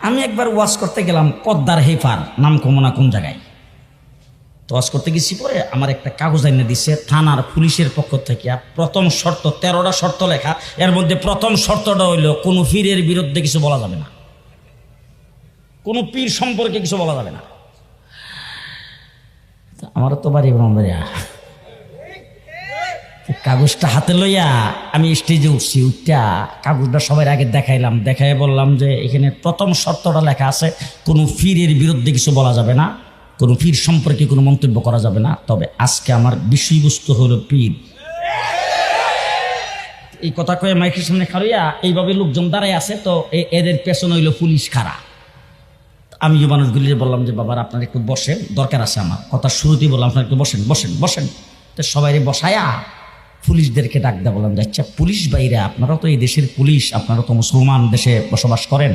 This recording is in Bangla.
আমি একবার ওয়াজ করতে গেলাম পদ্মার হেফার, নাম কমনা কোন জায়গায়। তো ওয়াজ করতে গেছি, পরে আমার একটা কাগজ এনে দিছে থানার পুলিশের পক্ষ থেকে। প্রথম শর্ত, 13টা শর্ত লেখা, এর মধ্যে প্রথম শর্তটা হইল কোনো পীরের বিরুদ্ধে কিছু বলা যাবে না, কোনো পীর সম্পর্কে কিছু বলা যাবে না। আমারও তো বাড়ি ব্রাহ্মণবাড়িয়া। কাগজটা হাতে লইয়া আমি স্টেজে উঠছি, উঠটা কাগজটা সবার আগে দেখাইলাম, দেখাই বললাম যে এখানে প্রথম শর্তটা লেখা আছে কোনো পীরের বিরুদ্ধে কিছু বলা যাবে না, কোনো পীর সম্পর্কে কোনো মন্তব্য করা যাবে না। তবে আজকে আমার বিষয়বস্তু হলো পীর। এই কথা কয়ে মাইকের সামনে খাড়িয়া এইভাবে লোকজন দাঁড়ায় আছে, তো এদের পেছনে হইলো পুলিশ খাড়া। আমি যে মানুষগুলি বললাম যে বাবার আপনারা একটু বসেন, দরকার আছে আমার। কথা শুরুতেই বললাম আপনারা একটু বসেন বসেন বসেন। তো সবাই বসায়া পুলিশদেরকে ডাক দেওয়া, বললাম যে আচ্ছা পুলিশ ভাইরা, আপনারাও তো এই দেশের পুলিশ, আপনারা তো মুসলমান দেশে বসবাস করেন,